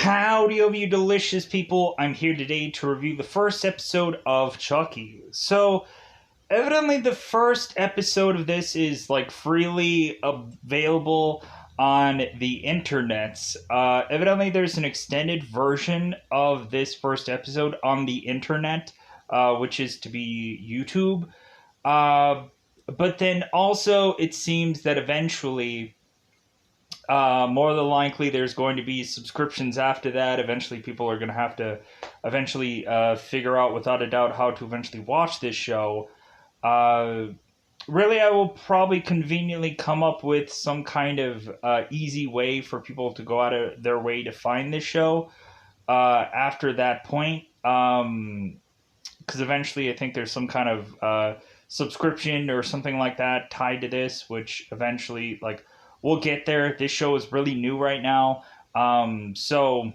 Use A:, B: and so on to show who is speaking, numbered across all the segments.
A: Howdy, of you delicious people. I'm here today to review the first episode of Chucky. So, evidently the first episode of this is, freely available on the internets. Evidently there's an extended version of this first episode on the internet, which is to be YouTube. But then also it seems that eventually... more than likely, there's going to be subscriptions after that. Eventually, people are going to have to figure out, without a doubt, how to eventually watch this show. Really, I will probably conveniently come up with some kind of easy way for people to go out of their way to find this show after that point. Because eventually, I think there's some kind of subscription or something like that tied to this, which eventually, we'll get there. This show is really new right now. So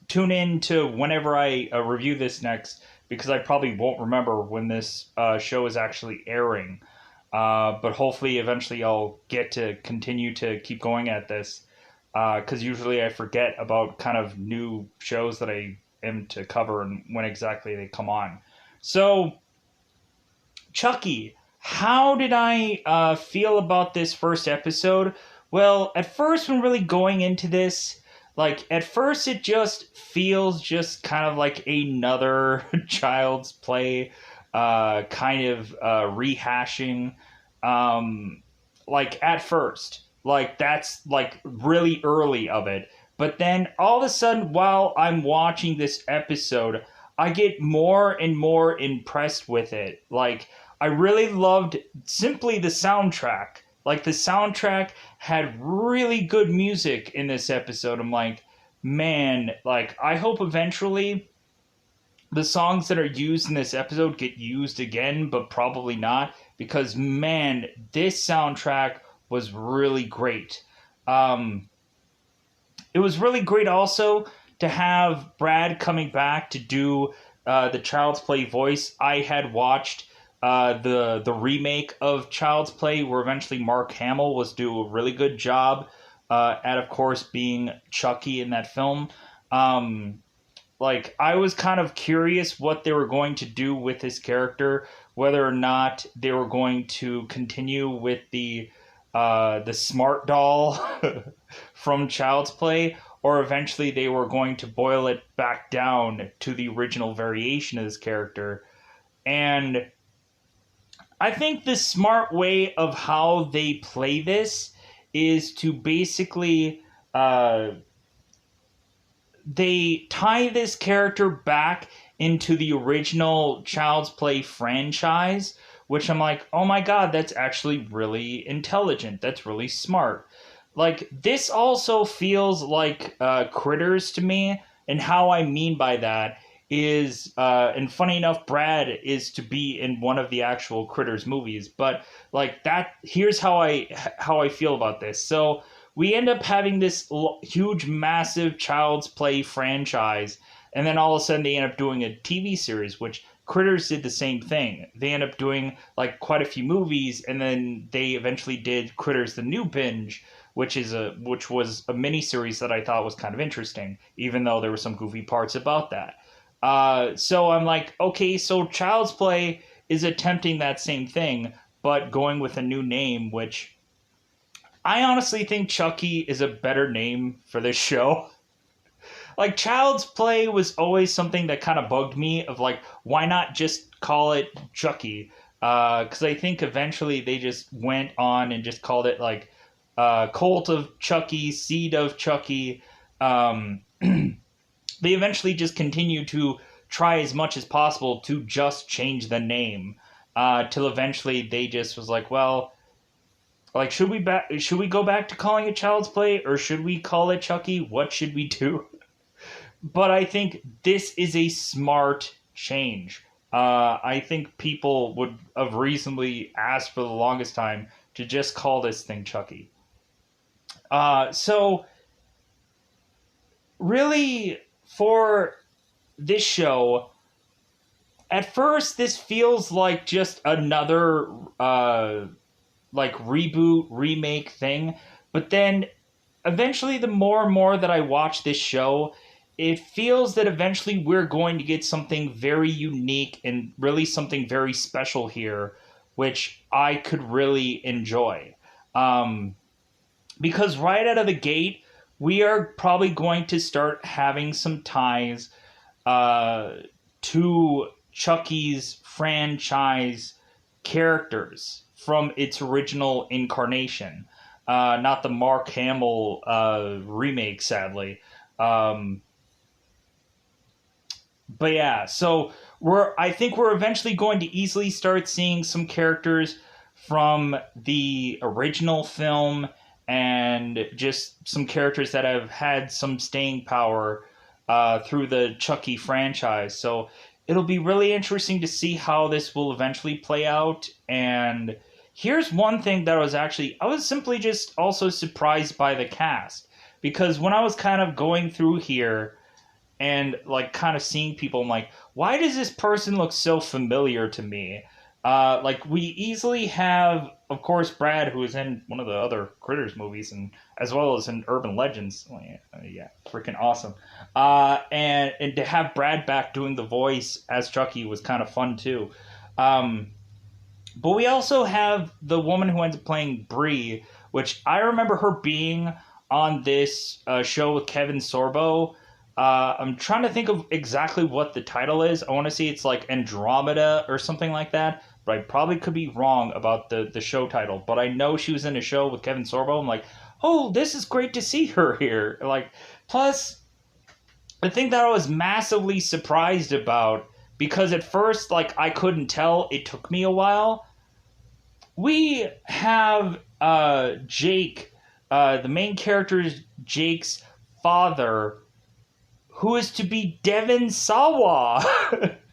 A: tune in to whenever I review this next, because I probably won't remember when this show is actually airing. But hopefully eventually I'll get to continue to keep going at this. Because usually I forget about kind of new shows that I am to cover and when exactly they come on. So, Chucky. How did I feel about this first episode? Well, at first, when really going into this, at first it just feels just kind of like another Child's Play, kind of rehashing, at first. That's, really early of it. But then, all of a sudden, while I'm watching this episode, I get more and more impressed with it. I really loved simply the soundtrack. The soundtrack had really good music in this episode. I'm like, man, I hope eventually the songs that are used in this episode get used again, but probably not, because, man, this soundtrack was really great. It was really great also to have Brad coming back to do the Child's Play voice. I had watched the remake of Child's Play, where eventually Mark Hamill was do a really good job at, of course, being Chucky in that film. I was kind of curious what they were going to do with his character, whether or not they were going to continue with the smart doll from Child's Play, or eventually they were going to boil it back down to the original variation of this character. And I think the smart way of how they play this is to basically they tie this character back into the original Child's Play franchise, which I'm like, oh my god, that's actually really intelligent. That's really smart. This also feels like Critters to me, and how I mean by that is, and funny enough, Brad is to be in one of the actual Critters movies, but that, here's how I feel about this. So we end up having this huge, massive Child's Play franchise, and then all of a sudden they end up doing a TV series, which Critters did the same thing. They end up doing quite a few movies, and then they eventually did Critters: The New Binge, which was a mini series that I thought was kind of interesting, even though there were some goofy parts about that. So I'm like, okay, so Child's Play is attempting that same thing, but going with a new name, which I honestly think Chucky is a better name for this show. Child's Play was always something that kind of bugged me, of why not just call it Chucky? Because I think eventually they just went on and just called it Cult of Chucky, Seed of Chucky. They eventually just continued to try as much as possible to just change the name, till eventually they just was should we go back to calling it Child's Play, or should we call it Chucky? What should we do? But I think this is a smart change. I think people would have reasonably asked for the longest time to just call this thing Chucky. So really, for this show, at first this feels like just another reboot, remake thing, but then eventually, the more and more that I watch this show, it feels that eventually we're going to get something very unique and really something very special here, which I could really enjoy. Um, because right out of the gate, we are probably going to start having some ties uh, to Chucky's franchise characters from its original incarnation. Not the Mark Hamill remake, sadly. Um, but yeah, so I think we're eventually going to easily start seeing some characters from the original film and just some characters that have had some staying power through the Chucky franchise. So it'll be really interesting to see how this will eventually play out. And here's one thing that I was simply just also surprised by the cast, because when I was kind of going through here and like kind of seeing people, I'm like, why does this person look so familiar to me? Like we easily have, of course, Brad, who is in one of the other Critters movies, and as well as in Urban Legends. Oh, yeah, freaking awesome. And to have Brad back doing the voice as Chucky was kind of fun too. But we also have the woman who ends up playing Bree, which I remember her being on this show with Kevin Sorbo. I'm trying to think of exactly what the title is. I want to say it's like Andromeda or something like that, but I probably could be wrong about the show title. But I know she was in a show with Kevin Sorbo. I'm like, oh, this is great to see her here. Like, plus, the thing that I was massively surprised about, because at first, like, I couldn't tell, it took me a while. We have Jake, the main character is Jake's father, who is to be Devon Sawa.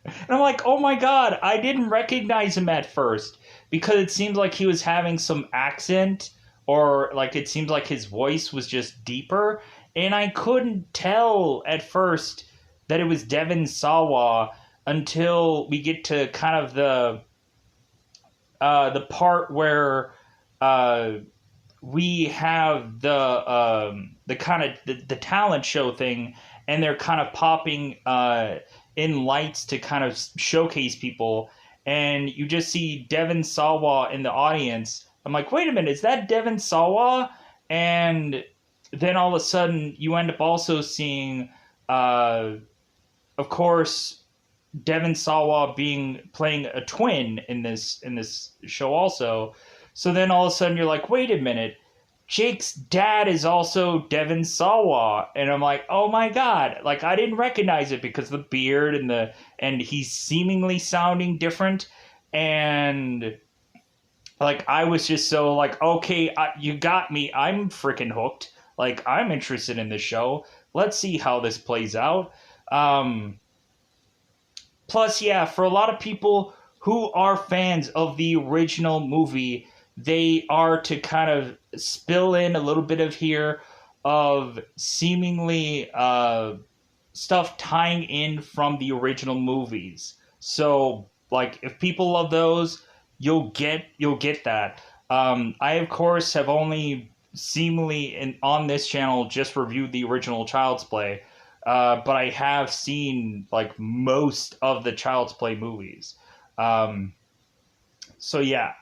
A: And I'm like, oh my god, I didn't recognize him at first because it seemed like he was having some accent, or like it seemed like his voice was just deeper. And I couldn't tell at first that it was Devon Sawa until we get to kind of the part where uh, we have the kind of the talent show thing, and they're kind of popping in lights to kind of showcase people, and you just see Devon Sawa in the audience. I'm like, wait a minute, is that Devon Sawa? And then all of a sudden you end up also seeing of course Devon Sawa playing a twin in this show also. So then all of a sudden you're like, wait a minute, Jake's dad is also Devon Sawa, and I'm like, oh my god, like I didn't recognize it because the beard and he's seemingly sounding different, and like I was just so like, okay, you got me, I'm freaking hooked, like I'm interested in this show. Let's see how this plays out. Um, Plus, yeah, for a lot of people who are fans of the original movie, they are to kind of spill in a little bit of here of seemingly stuff tying in from the original movies. So, like, if people love those, you'll get that. I of course have only seemingly on this channel just reviewed the original Child's Play. But I have seen like most of the Child's Play movies. Um, so yeah.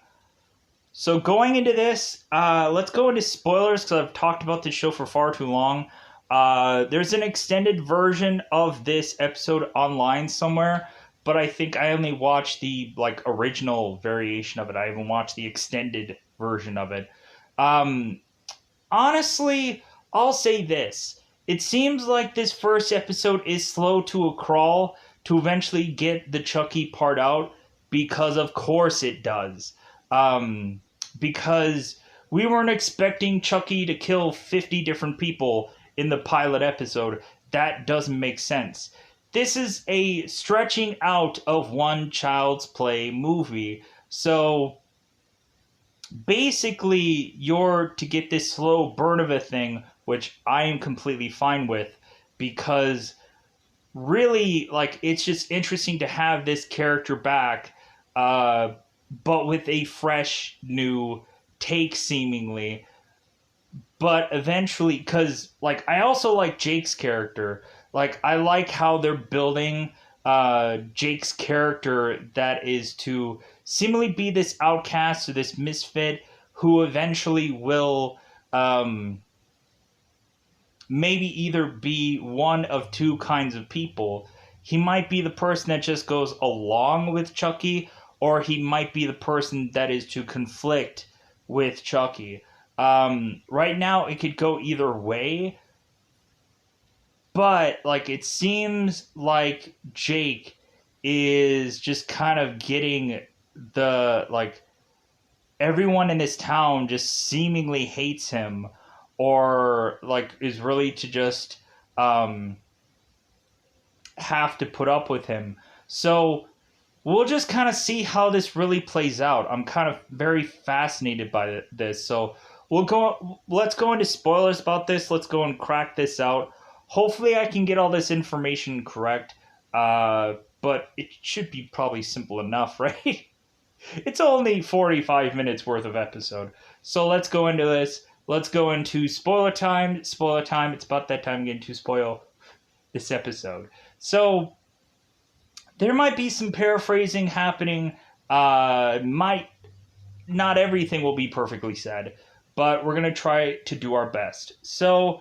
A: So going into this, let's go into spoilers because I've talked about this show for far too long. There's an extended version of this episode online somewhere, but I think I only watched the like original variation of it. I haven't watched the extended version of it. Um, Honestly, I'll say this. It seems like this first episode is slow to a crawl to eventually get the Chucky part out, because of course it does. Um, because we weren't expecting Chucky to kill 50 different people in the pilot episode. That doesn't make sense. This is a stretching out of one Child's Play movie. So basically you're to get this slow burn of a thing, which I am completely fine with, because really, like, it's just interesting to have this character back, but with a fresh new take seemingly. but eventually, because like I also like Jake's character. Like I like how they're building Jake's character, that is to seemingly be this outcast or this misfit who eventually will um, maybe either be one of two kinds of people. He might be the person that just goes along with Chucky, or he might be the person that is to conflict with Chucky. Right now, it could go either way, but like it seems like Jake is just kind of getting the like everyone in this town just seemingly hates him, or like is really to just um have to put up with him. So we'll just kind of see how this really plays out. I'm kind of very fascinated by this. So let's go into spoilers about this. Let's go and crack this out. Hopefully I can get all this information correct. But it should be probably simple enough, right? It's only 45 minutes worth of episode. So let's go into this. Let's go into spoiler time. Spoiler time. It's about that time again to spoil this episode. So there might be some paraphrasing happening. Might not everything will be perfectly said, but we're gonna try to do our best. So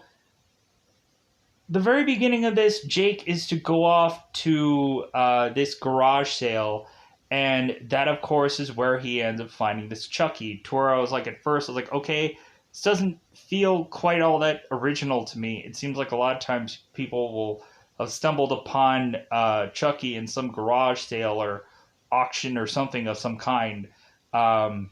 A: the very beginning of this, Jake is to go off to this garage sale, and that of course is where he ends up finding this Chucky. To where I was like, at first I was like, okay, this doesn't feel quite all that original to me. It seems like a lot of times people will have stumbled upon Chucky in some garage sale or auction or something of some kind. Um,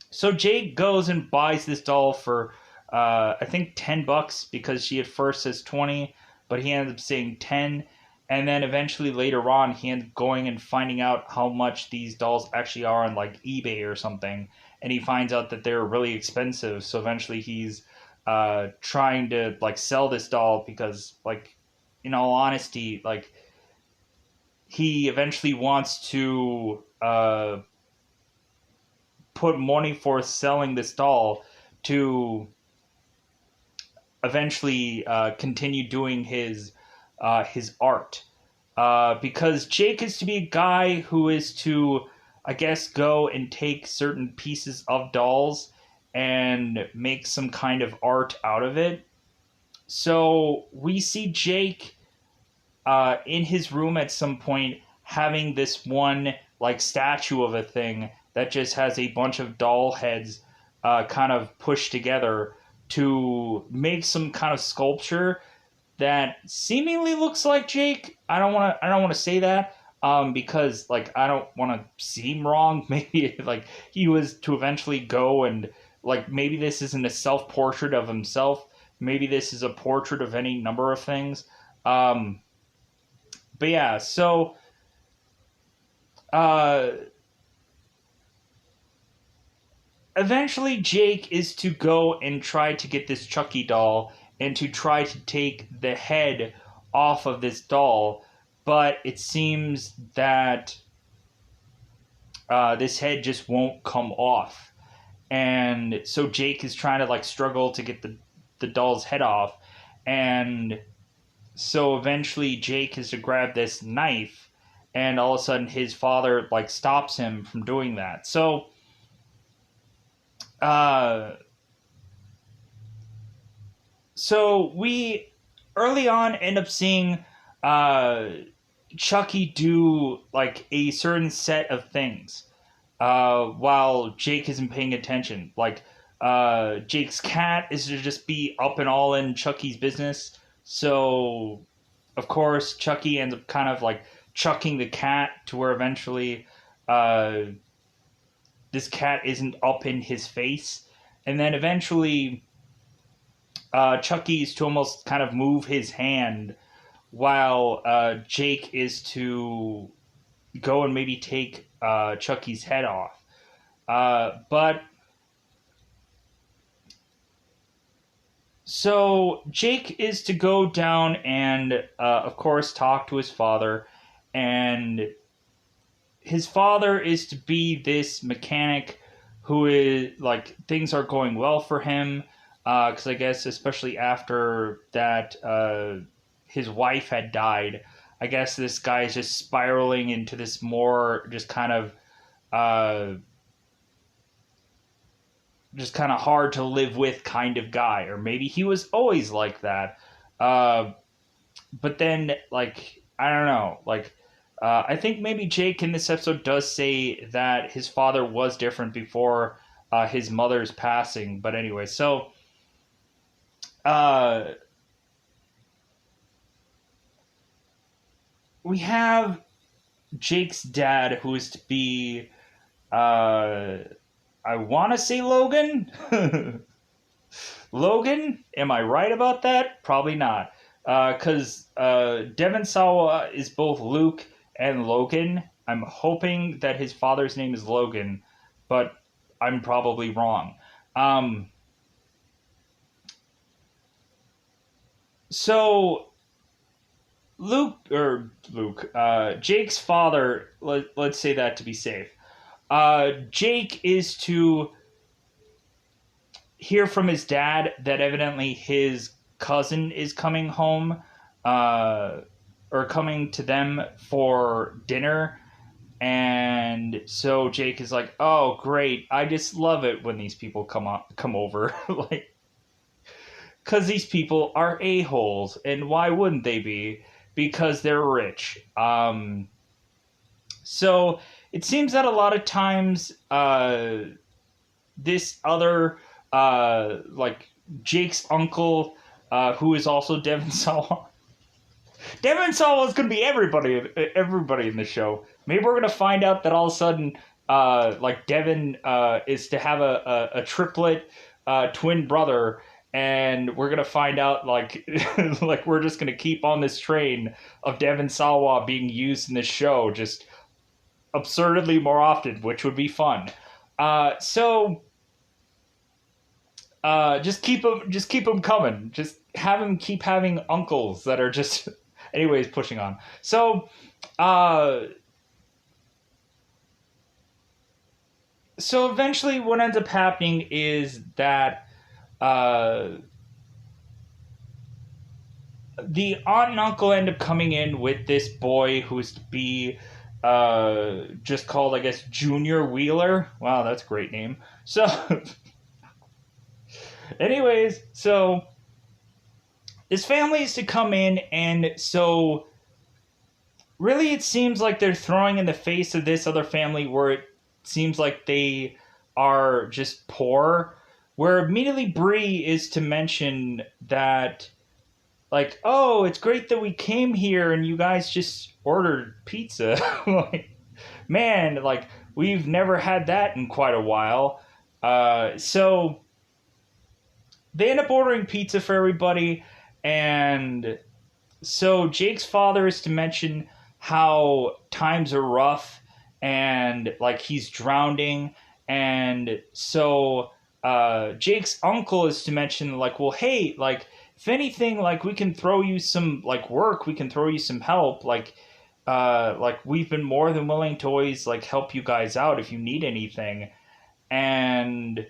A: so Jake goes and buys this doll for I think $10, because she at first says 20, but he ends up saying 10. And then eventually later on, he ends up going and finding out how much these dolls actually are on like eBay or something. And he finds out that they're really expensive. So eventually he's trying to like sell this doll because, like, in all honesty, like he eventually wants to put money for selling this doll to eventually continue doing his art, because Jake is to be a guy who is to, I guess, go and take certain pieces of dolls and make some kind of art out of it. So we see Jake in his room at some point having this one like statue of a thing that just has a bunch of doll heads kind of pushed together to make some kind of sculpture that seemingly looks like Jake. I don't want to say that because like I don't want to seem wrong. Maybe like he was to eventually go and like maybe this isn't a self portrait of himself. Maybe this is a portrait of any number of things. But yeah, so uh, eventually Jake is to go and try to get this Chucky doll and to try to take the head off of this doll, but it seems that this head just won't come off. And so Jake is trying to like struggle to get the doll's head off, and so eventually Jake is to grab this knife, and all of a sudden his father like stops him from doing that. So uh so we early on end up seeing uh Chucky do like a certain set of things while Jake isn't paying attention. Like Jake's cat is to just be up and all in Chucky's business. So of course Chucky ends up kind of like chucking the cat to where eventually uh, this cat isn't up in his face. And then eventually Chucky's to almost kind of move his hand while Jake is to go and maybe take Chucky's head off. But so Jake is to go down and, of course, talk to his father. And his father is to be this mechanic who is like things are going well for him. because I guess especially after that his wife had died, I guess this guy is just spiraling into this more uh, just kind of hard to live with kind of guy, or maybe he was always like that. Uh, but then, like, I don't know, like, I think maybe Jake in this episode does say that his father was different before his mother's passing. But anyway, so uh, we have Jake's dad, who is to be, uh, I want to say Logan. Logan, am I right about that? Probably not. Because Devon Sawa is both Luke and Logan. I'm hoping that his father's name is Logan, but I'm probably wrong. Um, so Jake's father, let's say that to be safe. Jake is to hear from his dad that evidently his cousin is coming home, uh, or coming to them for dinner. And so Jake is like, "Oh, great! I just love it when these people come over, like, because these people are a-holes, and why wouldn't they be? Because they're rich." So it seems that a lot of times, this other, like, Jake's uncle, who is also Devon Sawa. Devon Sawa is going to be everybody in the show. Maybe we're going to find out that all of a sudden, like, Devon is to have a triplet twin brother, and we're going to find out, like, like, we're just going to keep on this train of Devon Sawa being used in this show just absurdly more often, which would be fun. So just keep them coming. Just have him keep having uncles that are just, anyways, pushing on. So, so eventually, what ends up happening is that the aunt and uncle end up coming in with this boy who's to be just called, I guess, Junior Wheeler. Wow, that's a great name. So, anyways, so this family is to come in, and so really it seems like they're throwing in the face of this other family where it seems like they are just poor. Where immediately Bree is to mention that, like, "Oh, it's great that we came here and you guys just ordered pizza." Like, man, like, we've never had that in quite a while. So they end up ordering pizza for everybody, and so Jake's father is to mention how times are rough and, like, he's drowning, and so Jake's uncle is to mention, like, "Well, hey, like, if anything, like, we can throw you some, like, work, we can throw you some help, like, we've been more than willing to always, like, help you guys out if you need anything." And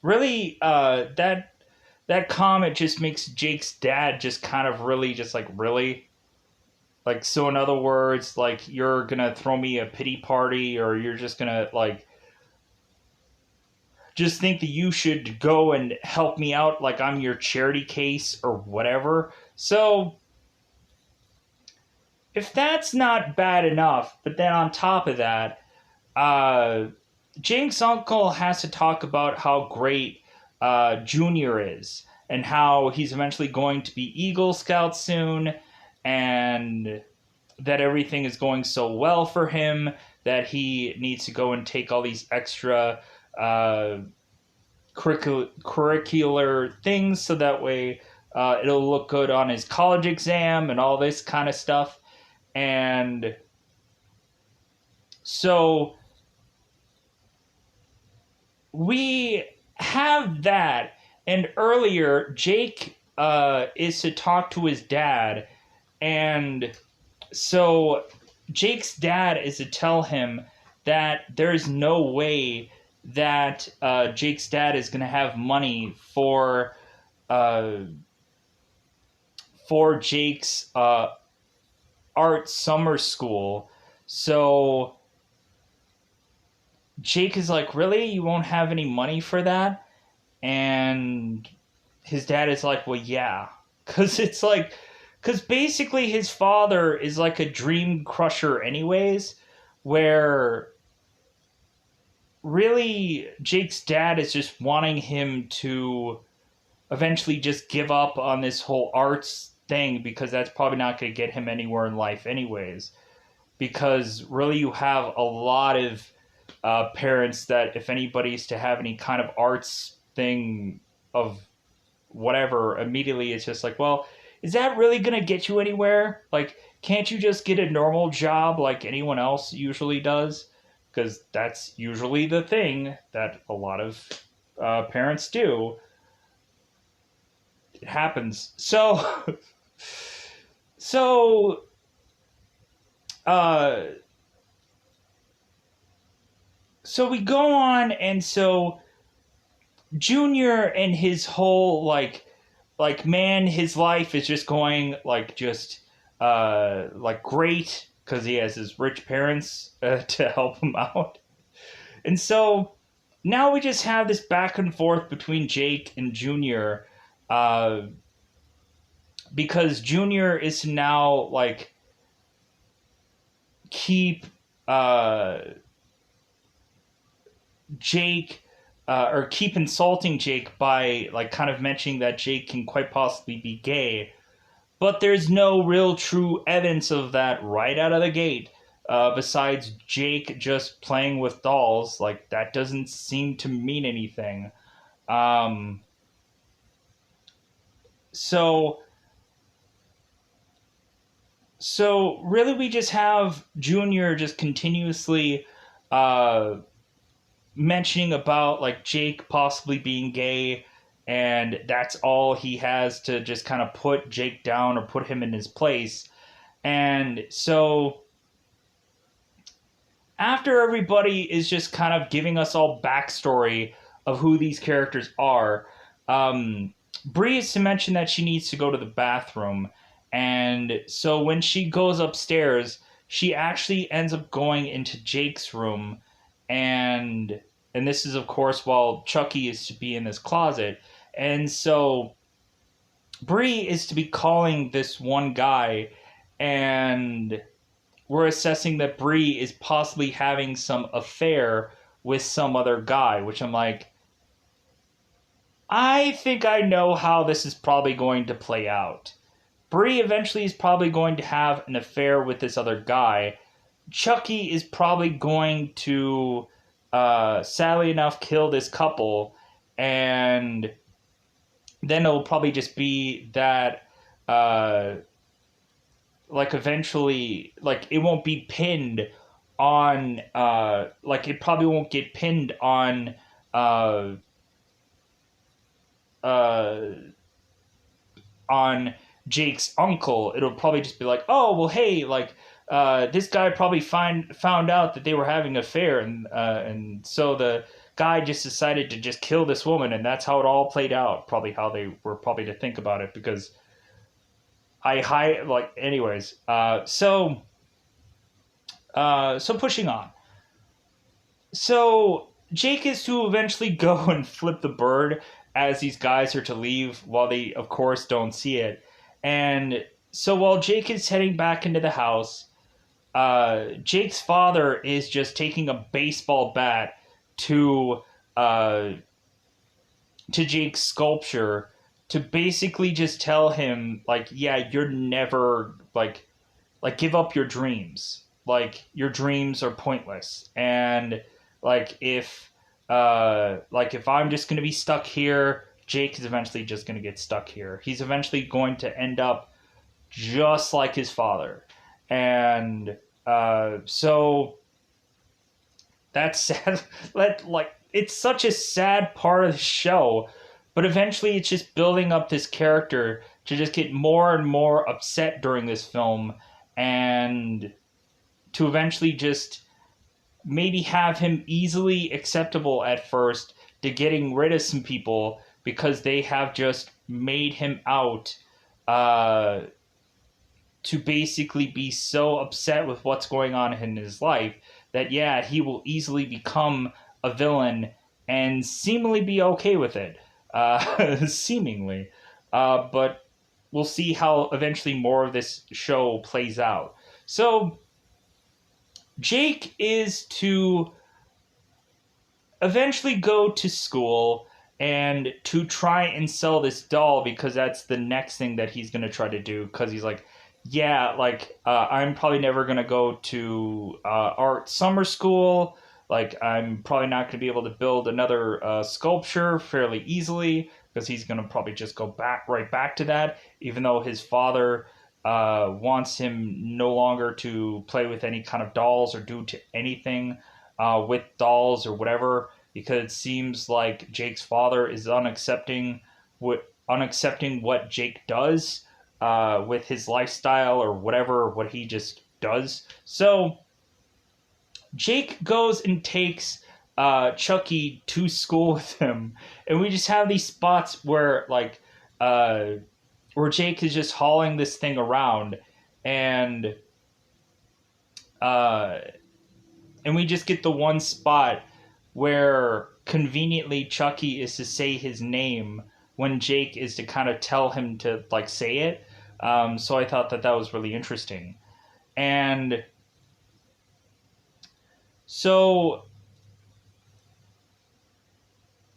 A: really, that comment just makes Jake's dad just kind of really just like, really, like, so in other words, like, you're gonna throw me a pity party, or you're just gonna, like, just think that you should go and help me out like I'm your charity case or whatever. So if that's not bad enough, but then on top of that, Jake's uncle has to talk about how great Junior is, and how he's eventually going to be Eagle Scout soon, and that everything is going so well for him that he needs to go and take all these extra curricular things so that way it'll look good on his college exam and all this kind of stuff. And so we have that. And earlier, Jake is to talk to his dad. And so Jake's dad is to tell him that there's no way that Jake's dad is going to have money uh, for Jake's art summer school. So Jake is like, really? You won't have any money for that? And his dad is like, well, yeah. Because it's like, because basically his father is like a dream crusher, anyways, where really Jake's dad is just wanting him to eventually just give up on this whole arts thing because that's probably not going to get him anywhere in life, anyways. Because really, you have a lot of parents that if anybody's to have any kind of arts thing of whatever, immediately it's just like, well, is that really going to get you anywhere? Like, can't you just get a normal job like anyone else usually does? Because that's usually the thing that a lot of parents do. It happens. So, uh, so we go on, and so Junior and his whole man, his life is just going like great because he has his rich parents to help him out, and so now we just have this back and forth between Jake and Junior, uh, because Junior is now like keep uh, Jake or keep insulting Jake by like kind of mentioning that Jake can quite possibly be gay, but there's no real true evidence of that right out of the gate. Besides Jake just playing with dolls, like that doesn't seem to mean anything. Um, so so really, we just have Junior just continuously uh, mentioning about like Jake possibly being gay, and that's all he has to just kind of put Jake down or put him in his place. And so after everybody is just kind of giving us all backstory of who these characters are, Bree is to mention that she needs to go to the bathroom. And so when she goes upstairs, she actually ends up going into Jake's room, and this is of course while Chucky is to be in this closet. And so Bree is to be calling this one guy, and we're assessing that Bree is possibly having some affair with some other guy, which I'm like, I think I know how this is probably going to play out. Bree eventually is probably going to have an affair with this other guy. Chucky is probably going to, sadly enough, kill this couple, and then it'll probably just be that, like, eventually, like, it won't be pinned on, like, it probably won't get pinned on, uh, uh, on Jake's uncle. It'll probably just be like, oh, well, hey, like, this guy probably found out that they were having an affair, and so the guy just decided to just kill this woman, and that's how it all played out. Probably how they were probably to think about it, because anyways. So pushing on. So Jake is to eventually go and flip the bird as these guys are to leave, while they, of course, don't see it. And so while Jake is heading back into the house, Jake's father is just taking a baseball bat to uh, Jake's sculpture to basically just tell him, like, yeah, you're never like give up your dreams. Like, your dreams are pointless, and if I'm just gonna be stuck here, Jake is eventually just gonna get stuck here. He's eventually going to end up just like his father, and so that's sad. It's such a sad part of the show, but eventually it's just building up this character to just get more and more upset during this film, and to eventually just maybe have him easily acceptable at first to getting rid of some people because they have just made him out uh, to basically be so upset with what's going on in his life that, yeah, he will easily become a villain and seemingly be okay with it. Seemingly. But we'll see how eventually more of this show plays out. So, Jake is to eventually go to school and to try and sell this doll because that's the next thing that he's going to try to do, because he's like, yeah, like I'm probably never going to go to art summer school. Like, I'm probably not going to be able to build another sculpture fairly easily because he's going to probably just go right back to that, even though his father wants him no longer to play with any kind of dolls or do to anything with dolls or whatever, because it seems like Jake's father is unaccepting what Jake does with his lifestyle or whatever, what he just does. So Jake goes and takes Chucky to school with him, and we just have these spots where where Jake is just hauling this thing around, and uh, and we just get the one spot where conveniently Chucky is to say his name when Jake is to kind of tell him to like say it. So I thought that was really interesting. And so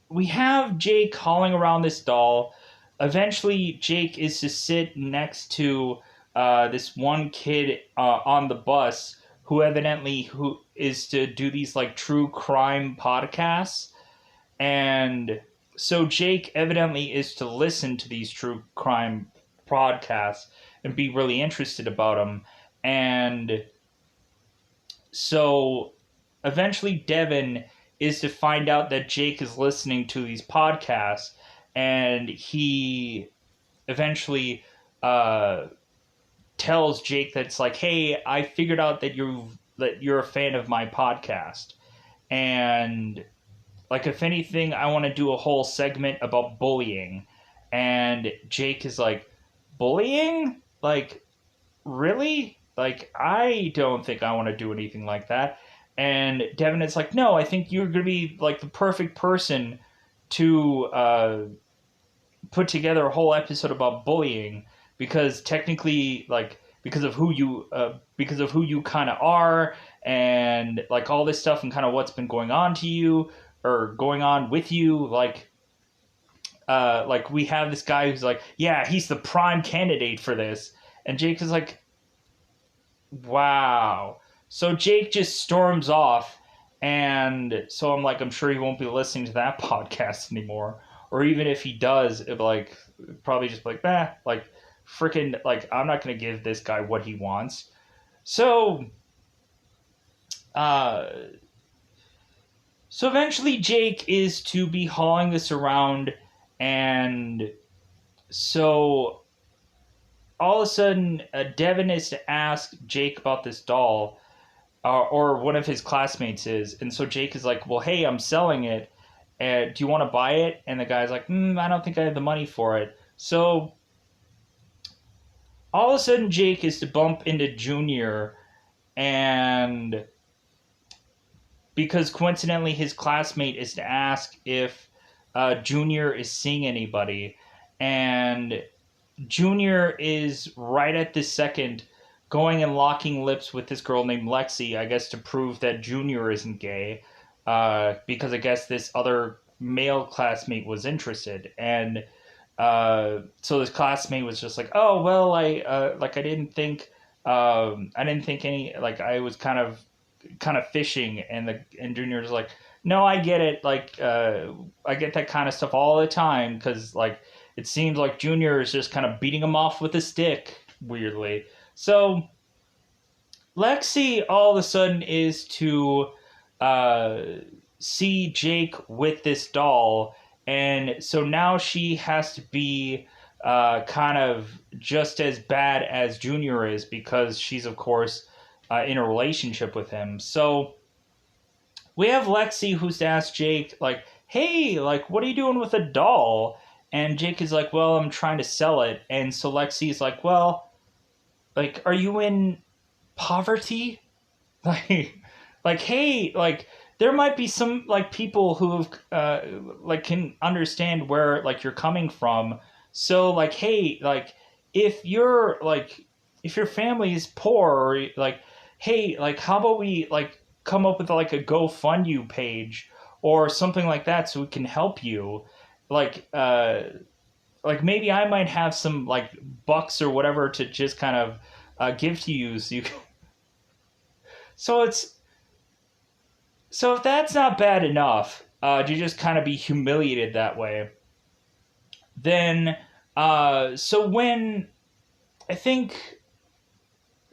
A: we have Jake hauling around this doll. Eventually, Jake is to sit next to this one kid on the bus who is to do these like true crime podcasts. And so Jake evidently is to listen to these true crime podcasts and be really interested about them. And so eventually Devin is to find out that Jake is listening to these podcasts, and he eventually tells Jake that's like, hey, I figured out that you're a fan of my podcast, and like, if anything, I want to do a whole segment about bullying. And Jake is like, bullying? Like, really? Like, I don't think I want to do anything like that. And Devin is like, no, I think you're going to be like the perfect person to put together a whole episode about bullying, because technically, like, because of who you kind of are, and like all this stuff and kind of what's been going on to you or going on with you, like we have this guy who's like, yeah, he's the prime candidate for this. And Jake is like, wow. So Jake just storms off, and so I'm like, I'm sure he won't be listening to that podcast anymore. Or even if he does, it like probably just like, like freaking, like, I'm not gonna give this guy what he wants. So uh so eventually Jake is to be hauling this around, and so all of a sudden Devin is to ask Jake about this doll, or one of his classmates is, and so Jake is like, well, hey, I'm selling it, do you want to buy it? And the guy's like, I don't think I have the money for it. So all of a sudden Jake is to bump into Junior, and because coincidentally his classmate is to ask if Junior is seeing anybody, and Junior is right at this second going and locking lips with this girl named Lexi, I guess to prove that Junior isn't gay, because I guess this other male classmate was interested. And so this classmate was just like, oh, well, I didn't think any, like, I was kind of fishing. And Junior's like, no, I get it, like I get that kind of stuff all the time, because like it seems like Junior is just kind of beating him off with a stick weirdly. So Lexi all of a sudden is to see Jake with this doll, and so now she has to be kind of just as bad as Junior is, because she's of course in a relationship with him. So we have Lexi who's asked Jake, like, hey, like, what are you doing with a doll? And Jake is like, well, I'm trying to sell it. And so Lexi's like, well, like, are you in poverty? Like, hey, like, there might be some, like, people who, like, can understand where, like, you're coming from. So, like, hey, like, if you're, like, if your family is poor, or, like, hey, like, how about we, like, come up with, like, a GoFundMe page or something like that so we can help you? Like, maybe I might have some, like, bucks or whatever to just kind of give to you so you can... So it's So if that's not bad enough, to just kind of be humiliated that way, then so when I think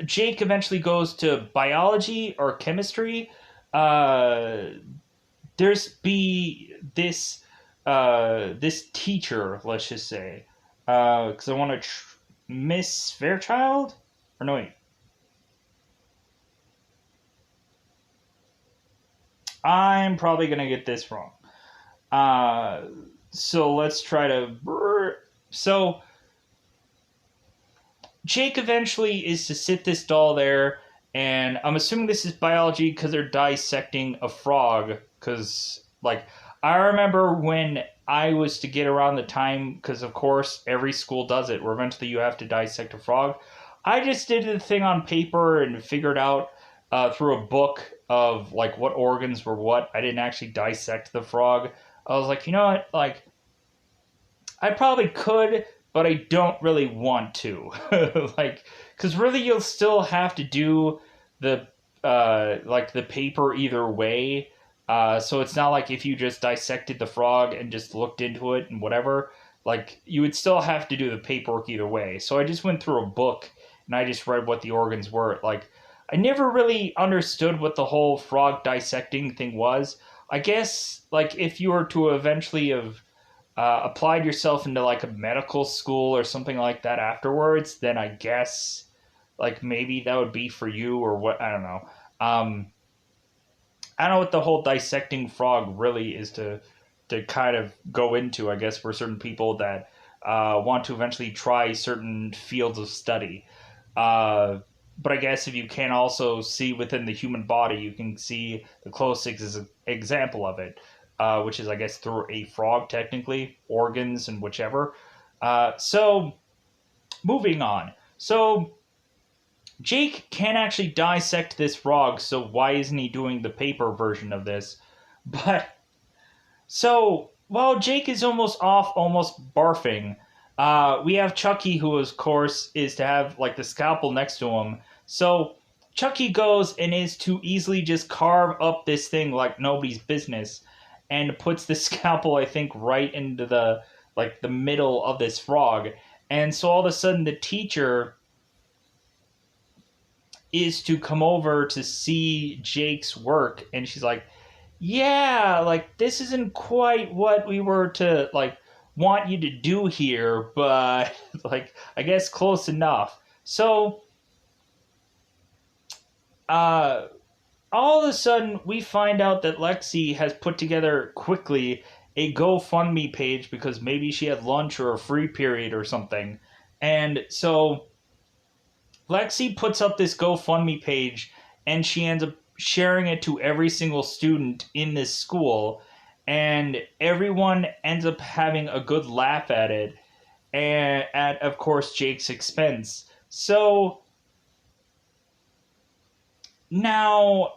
A: Jake eventually goes to biology or chemistry, uh, there's be this teacher, let's just say, because I want to Miss Fairchild, or no wait, I'm probably gonna get this wrong. Uh, so let's try to. So Jake eventually is to sit this doll there, and I'm assuming this is biology because they're dissecting a frog. Because, like, I remember when I was to get around the time, because of course every school does it, where eventually you have to dissect a frog. I just did the thing on paper and figured out through a book of, like, what organs were what. I didn't actually dissect the frog. I was like, you know what, like, I probably could, but I don't really want to. Like, because really you'll still have to do the like the paper either way. So it's not like if you just dissected the frog and just looked into it and whatever. Like, you would still have to do the paperwork either way. So I just went through a book and I just read what the organs were. Like, I never really understood what the whole frog dissecting thing was. I guess, like, if you were to eventually have applied yourself into, like, a medical school or something like that afterwards, then I guess, like, maybe that would be for you, or what, I don't know. I don't know what the whole dissecting frog really is to kind of go into, I guess, for certain people that want to eventually try certain fields of study. Uh, but I guess if you can also see within the human body, you can see the closest example of it, which is, I guess, through a frog, technically, organs and whichever. So, moving on. So, Jake can actually dissect this frog, so why isn't he doing the paper version of this? But, so, while Jake is almost off, almost barfing, we have Chucky, who, of course, is to have, like, the scalpel next to him. So, Chucky goes and is to easily just carve up this thing like nobody's business, and puts the scalpel, I think, right into the, like, the middle of this frog. And so all of a sudden the teacher is to come over to see Jake's work, and she's like, yeah, like, this isn't quite what we were to, like, want you to do here, but like, I guess close enough. So uh all of a sudden we find out that Lexi has put together quickly a GoFundMe page because maybe she had lunch or a free period or something. And so Lexi puts up this GoFundMe page, and she ends up sharing it to every single student in this school, and everyone ends up having a good laugh at it, and at, of course, Jake's expense. So now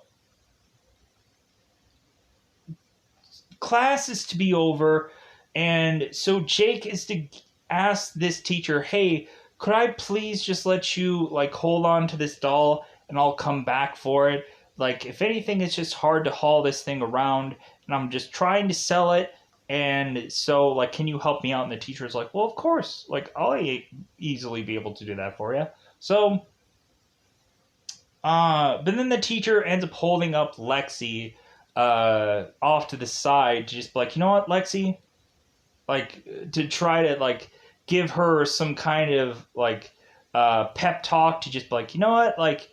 A: class is to be over, and so Jake is to ask this teacher, hey, could I please just let you, like, hold on to this doll and I'll come back for it? Like, if anything, it's just hard to haul this thing around, and I'm just trying to sell it, and so, like, can you help me out? And the teacher's like, well, of course, like, I'll easily be able to do that for you. So but then the teacher ends up holding up Lexi off to the side to just be like, you know what, Lexi? Like, to try to, like, give her some kind of, like, pep talk, to just be like, you know what? Like,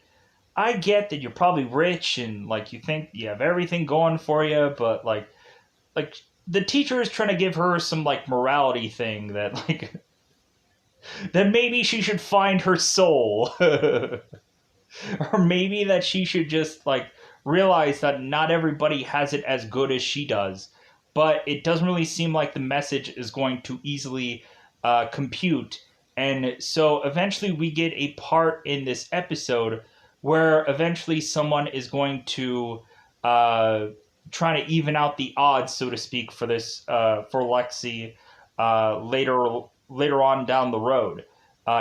A: I get that you're probably rich and like you think you have everything going for you, but like the teacher is trying to give her some like morality thing that like that maybe she should find her soul. Or maybe that she should just like realize that not everybody has it as good as she does. But it doesn't really seem like the message is going to easily compute. And so eventually we get a part in this episode where eventually someone is going to uh, try to even out the odds, so to speak, for this for Lexi later on down the road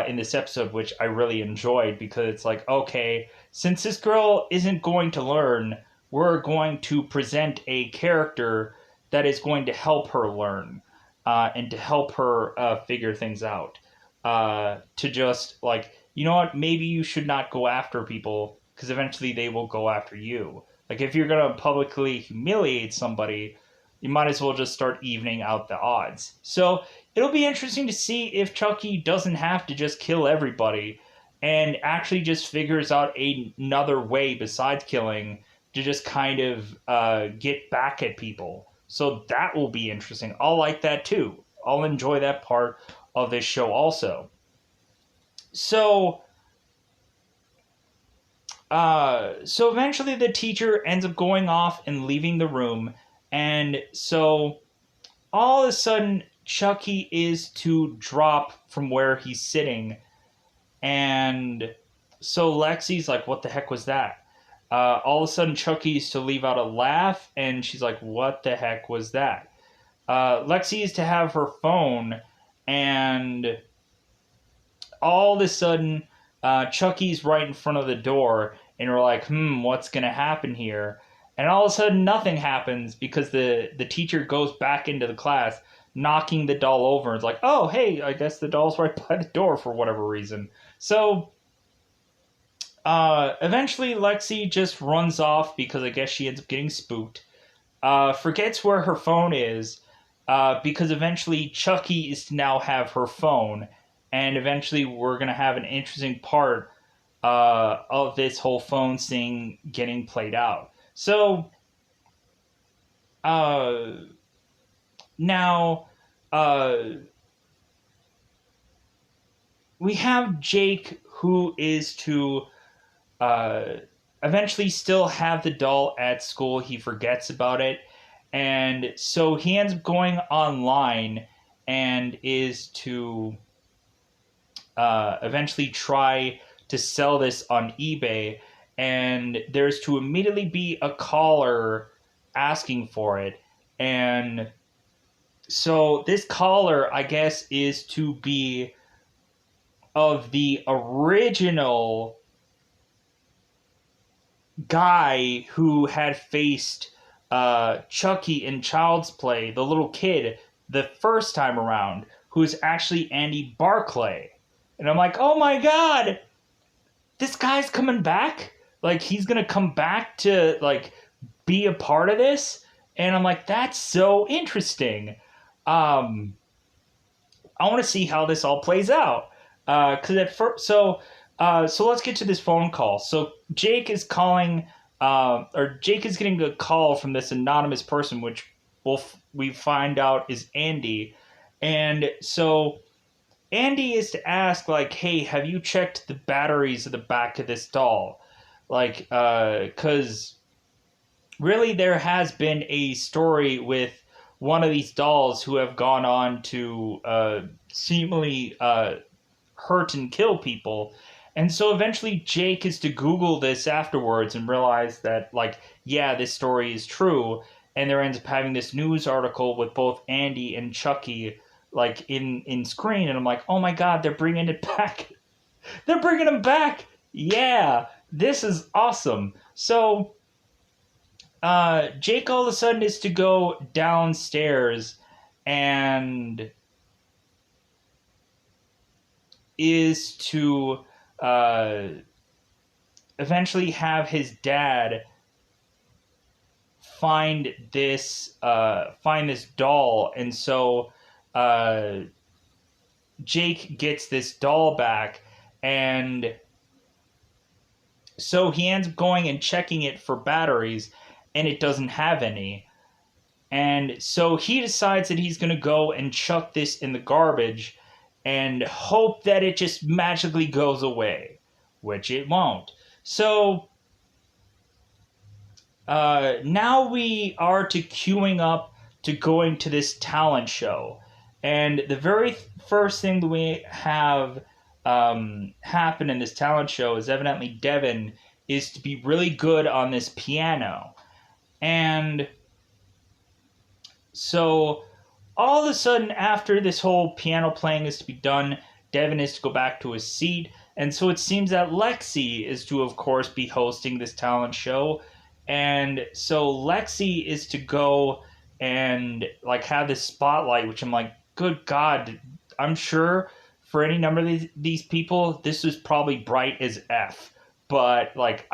A: in this episode, which I really enjoyed because it's like, okay, since this girl isn't going to learn, we're going to present a character that is going to help her learn and to help her figure things out. To just like, you know what, maybe you should not go after people because eventually they will go after you. Like, if you're going to publicly humiliate somebody, you might as well just start evening out the odds. So it'll be interesting to see if Chucky doesn't have to just kill everybody and actually just figures out another way besides killing to just kind of get back at people. So that will be interesting. I'll like that too. I'll enjoy that part of this show also. So, so eventually the teacher ends up going off and leaving the room, and so all of a sudden Chucky is to drop from where he's sitting, and so Lexi's like, "What the heck was that?" All of a sudden Chucky's to leave out a laugh, and she's like, "What the heck was that?" Lexi is to have her phone, and all of a sudden, Chucky's right in front of the door, and we're like, what's going to happen here? And all of a sudden, nothing happens because the teacher goes back into the class, knocking the doll over. It's like, oh, hey, I guess the doll's right by the door for whatever reason. So, eventually, Lexi just runs off because I guess she ends up getting spooked. Forgets where her phone is, because eventually Chucky is to now have her phone, and eventually we're going to have an interesting part of this whole phone thing getting played out. So, now, uh, we have Jake, who is to uh, eventually still have the doll at school. He forgets about it. And so he ends up going online and is to eventually try to sell this on eBay. And there's to immediately be a caller asking for it. And so this caller, I guess, is to be of the original guy who had faced Chucky in Child's Play, the little kid, the first time around, who's actually Andy Barclay. And I'm like, oh my god, this guy's coming back? Like, he's gonna come back to, like, be a part of this? And I'm like, that's so interesting. I want to see how this all plays out. Because at first, so let's get to this phone call. So Jake is calling, or Jake is getting a call from this anonymous person, which we find out is Andy. And so Andy is to ask, like, hey, have you checked the batteries of the back of this doll? Like, because really there has been a story with one of these dolls who have gone on to seemingly hurt and kill people. And so eventually Jake is to Google this afterwards and realize that, like, yeah, this story is true. And there ends up having this news article with both Andy and Chucky, like, in screen. And I'm like, oh my god, they're bringing it back. They're bringing him back. Yeah, this is awesome. So Jake all of a sudden is to go downstairs and is to eventually have his dad find this doll. And so Jake gets this doll back, and So he ends up going and checking it for batteries, and it doesn't have any. And so he decides that he's going to go and chuck this in the garbage and hope that it just magically goes away, which it won't. So now we are to queuing up to going to this talent show. And the very first thing that we have happen in this talent show is evidently Devin is to be really good on this piano. And so all of a sudden, after this whole piano playing is to be done, Devin is to go back to his seat. And so it seems that Lexi is to, of course, be hosting this talent show. And so Lexi is to go and like have this spotlight, which I'm like, good God, I'm sure for any number of these people, this was probably bright as F. But like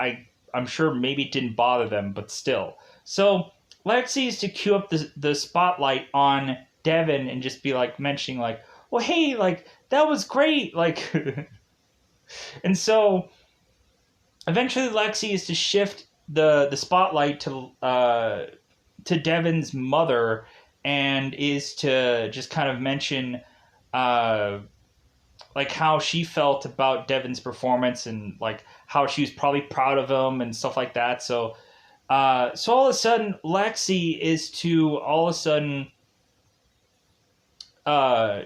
A: I'm sure maybe it didn't bother them, but still. So Lexi is to cue up the spotlight on Devin and just be like mentioning like, well, hey, like that was great, like, and so eventually Lexi is to shift the spotlight to Devin's mother and is to just kind of mention like how she felt about Devin's performance and like how she was probably proud of him and stuff like that. So so all of a sudden Lexi is to all of a sudden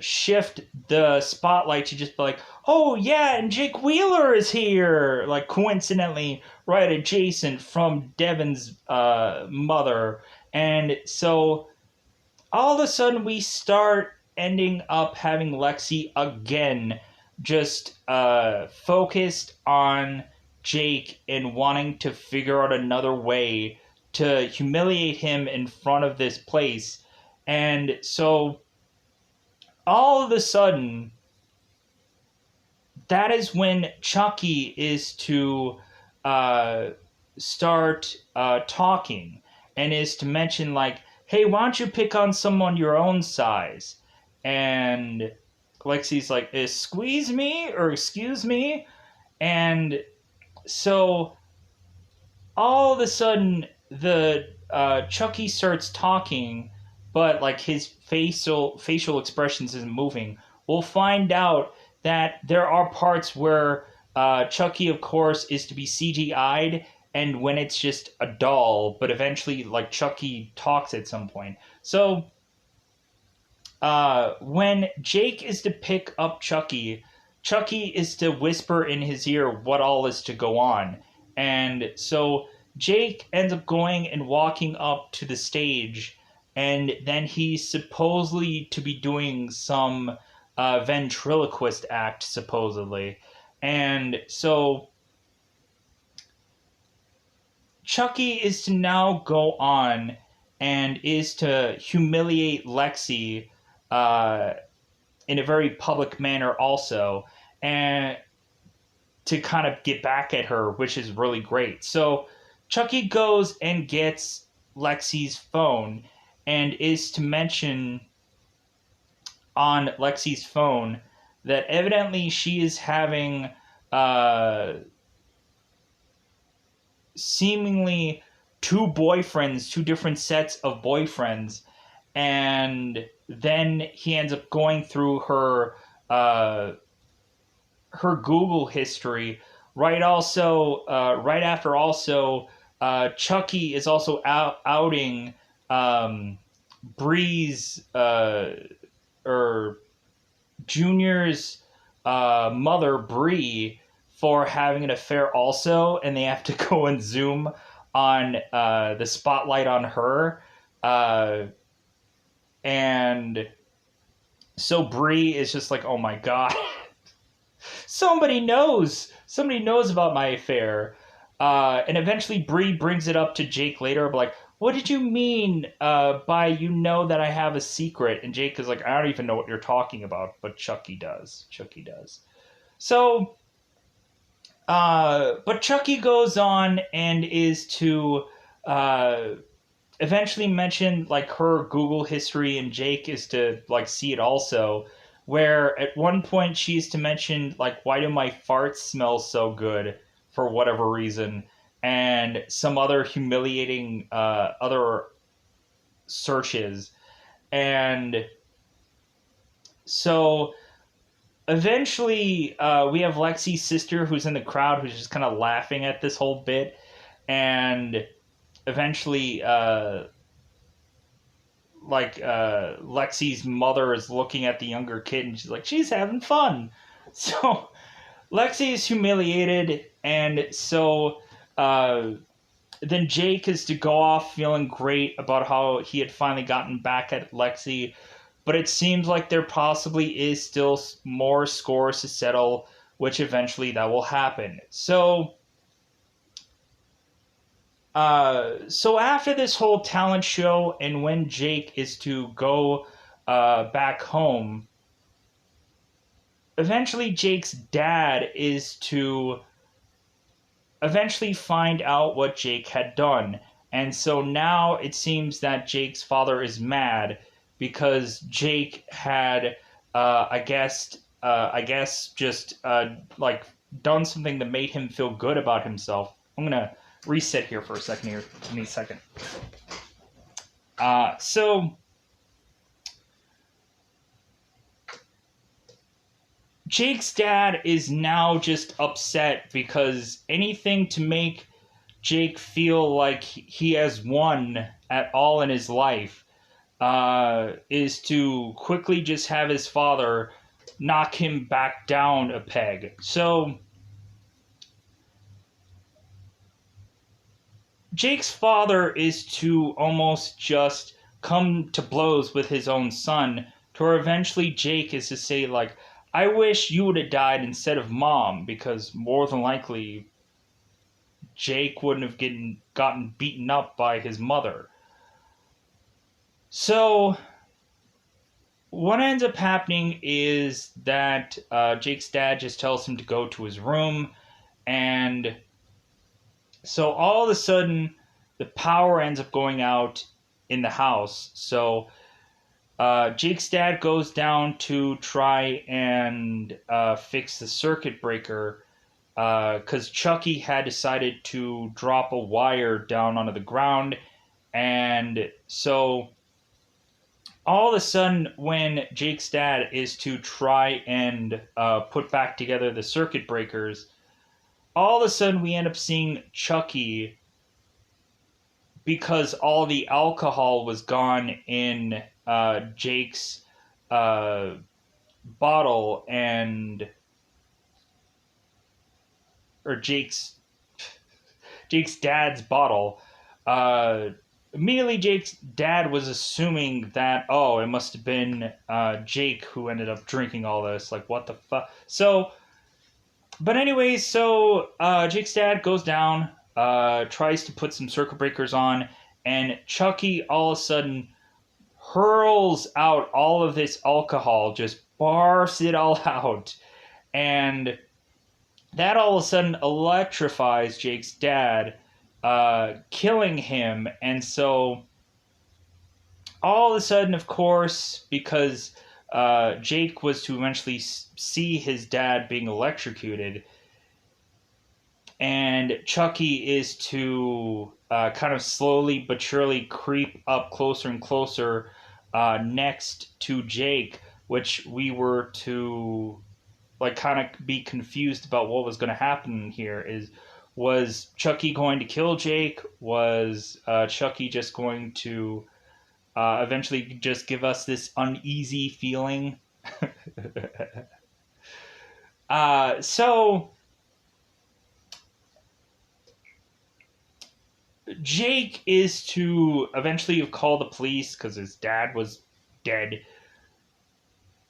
A: shift the spotlight to just be like, oh yeah, and Jake Wheeler is here, like coincidentally right adjacent from Devin's mother. And so all of a sudden we start ending up having Lexi again just focused on Jake and wanting to figure out another way to humiliate him in front of this place. And so all of a sudden, that is when Chucky is to start talking and is to mention like, hey, why don't you pick on someone your own size? And Lexi's like, squeeze me or excuse me? And so all of a sudden the Chucky starts talking, but like his facial expressions isn't moving. We'll find out that there are parts where Chucky, of course, is to be CGI'd, and when it's just a doll, but eventually, like, Chucky talks at some point. So when Jake is to pick up Chucky, Chucky is to whisper in his ear what all is to go on. And so Jake ends up going and walking up to the stage, and then he's supposedly to be doing some ventriloquist act, supposedly. And so Chucky is to now go on and is to humiliate Lexi in a very public manner also, and to kind of get back at her, which is really great. So Chucky goes and gets Lexi's phone and is to mention on Lexi's phone that evidently she is having seemingly two boyfriends, two different sets of boyfriends, and then he ends up going through her her Google history. Right after also Chucky is also outing Bree's or Junior's mother, Bree, for having an affair also, and they have to go and zoom on the spotlight on her. And so Bree is just like, oh my God. Somebody knows about my affair. And eventually Bree brings it up to Jake later, like, what did you mean by you know that I have a secret? And Jake is like, I don't even know what you're talking about, but Chucky does. So, but Chucky goes on and is to eventually mention like her Google history, and Jake is to like see it also. Where at one point she's to mention like, why do my farts smell so good? for whatever reason, and some other humiliating other searches. And so eventually we have Lexi's sister who's in the crowd who's just kind of laughing at this whole bit. And eventually Lexi's mother is looking at the younger kid and she's like, she's having fun. So Lexi is humiliated, and so then Jake is to go off feeling great about how he had finally gotten back at Lexi, but it seems like there possibly is still more scores to settle, which eventually that will happen. So after this whole talent show, and when Jake is to go back home, eventually Jake's dad is to eventually find out what Jake had done. And so now it seems that Jake's father is mad because Jake had, I guess, just like done something that made him feel good about himself. I'm gonna reset here for a second here. Give me a second. So Jake's dad is now just upset because anything to make Jake feel like he has won at all in his life is to quickly just have his father knock him back down a peg. So Jake's father is to almost just come to blows with his own son, to where eventually Jake is to say, like, I wish you would have died instead of Mom, because more than likely Jake wouldn't have gotten beaten up by his mother. So what ends up happening is that Jake's dad just tells him to go to his room, and so all of a sudden the power ends up going out in the house. So Jake's dad goes down to try and fix the circuit breaker because Chucky had decided to drop a wire down onto the ground. And so all of a sudden, when Jake's dad is to try and put back together the circuit breakers, all of a sudden we end up seeing Chucky, because all the alcohol was gone in Jake's bottle or Jake's dad's bottle. Immediately Jake's dad was assuming that, oh, it must have been Jake who ended up drinking all this. Like, what the fuck? So, but anyways, so Jake's dad goes down, tries to put some circuit breakers on, and Chucky all of a sudden hurls out all of this alcohol, just barfs it all out. And that all of a sudden electrifies Jake's dad, killing him. And so all of a sudden, of course, because Jake was to eventually see his dad being electrocuted, and Chucky is to kind of slowly but surely creep up closer and closer next to Jake, which we were to like kind of be confused about what was going to happen here. Was Chucky going to kill Jake? Was Chucky just going to eventually just give us this uneasy feeling? So Jake is to eventually call the police because his dad was dead.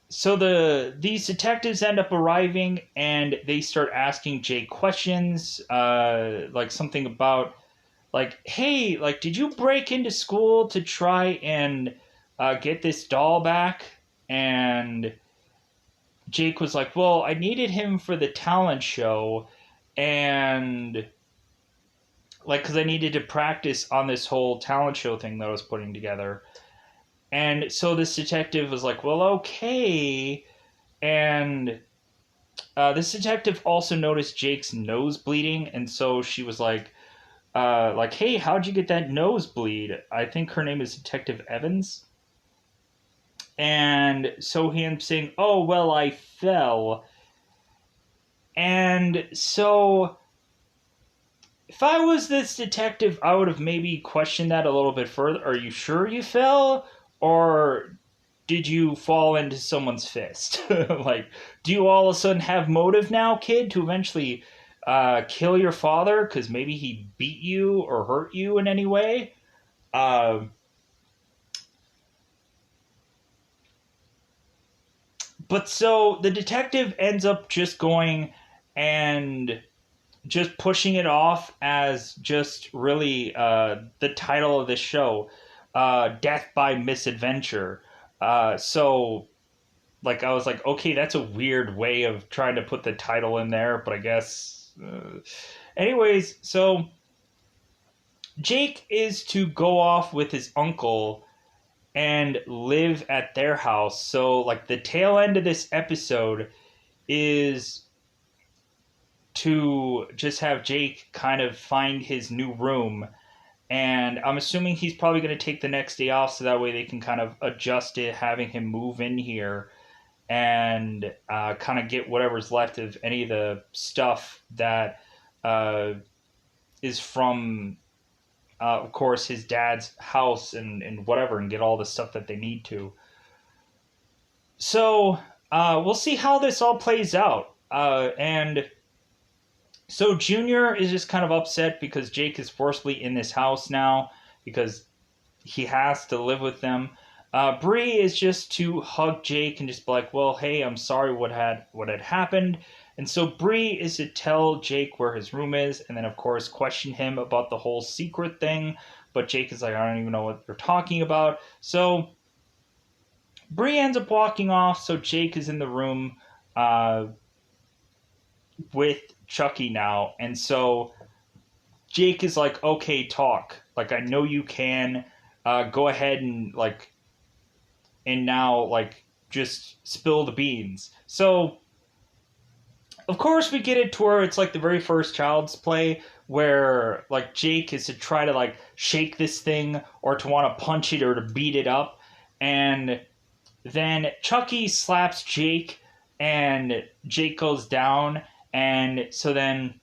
A: So these detectives end up arriving, and they start asking Jake questions, like something about, like, hey, like, did you break into school to try and get this doll back? And Jake was like, well, I needed him for the talent show, and like, because I needed to practice on this whole talent show thing that I was putting together. And so this detective was like, well, okay. And This detective also noticed Jake's nose bleeding, and so she was like, hey, how'd you get that nosebleed? I think her name is Detective Evans. And so him saying, oh, well, I fell. And so if I was this detective, I would have maybe questioned that a little bit further. Are you sure you fell? Or did you fall into someone's fist? Like, do you all of a sudden have motive now, kid, to eventually kill your father because maybe he beat you or hurt you in any way? Uh, but so the detective ends up just going and just pushing it off as just really the title of this show, Death by Misadventure. So, like, I was like, okay, that's a weird way of trying to put the title in there, but I guess. Anyways, so Jake is to go off with his uncle and live at their house. So, like, the tail end of this episode is to just have Jake kind of find his new room. And I'm assuming he's probably going to take the next day off so that way they can kind of adjust it, having him move in here and kind of get whatever's left of any of the stuff that uh, is from, of course, his dad's house and whatever, and get all the stuff that they need to. So we'll see how this all plays out. And so Junior is just kind of upset because Jake is forcibly in this house now because he has to live with them. Bree is just to hug Jake and just be like, "Well, hey, I'm sorry what had happened." And so Bree is to tell Jake where his room is, and then of course question him about the whole secret thing. But Jake is like, "I don't even know what they're talking about." So Bree ends up walking off. So Jake is in the room with Chucky now, and so Jake is like, "Okay, talk. Like, I know you can. Go ahead and like." And now like just spill the beans. So of course we get it to where it's like the very first Child's Play where like Jake is to try to like shake this thing or to want to punch it or to beat it up, and then Chucky slaps Jake and Jake goes down, and so then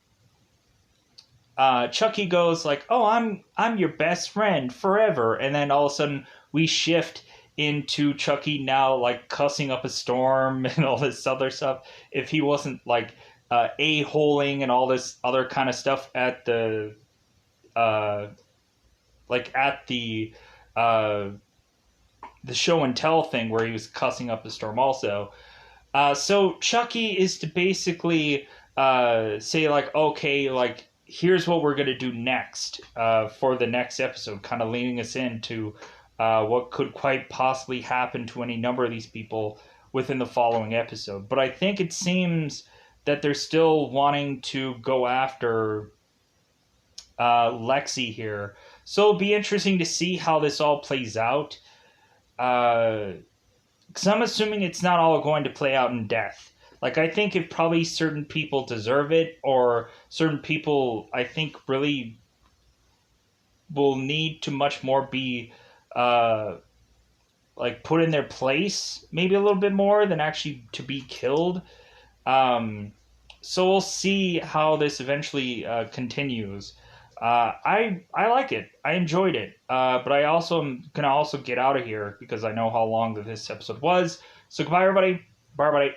A: Chucky goes like, "Oh, I'm your best friend forever," and then all of a sudden we shift into Chucky now like cussing up a storm and all this other stuff. If he wasn't like a-holing and all this other kind of stuff at the uh, like at uh, the show and tell thing where he was cussing up the storm also. So Chucky is to basically say like, okay, like here's what we're gonna do next for the next episode, kind of leading us into what could quite possibly happen to any number of these people within the following episode. But I think it seems that they're still wanting to go after Lexi here. So it'll be interesting to see how this all plays out. Because I'm assuming it's not all going to play out in death. Like, I think if probably certain people deserve it, or certain people, I think, really will need to much more be, uh, like, put in their place, maybe a little bit more than actually to be killed. Um, so we'll see how this eventually continues. I like it. I enjoyed it. But I also am gonna also get out of here because I know how long that this episode was. So goodbye, everybody. Bye, everybody.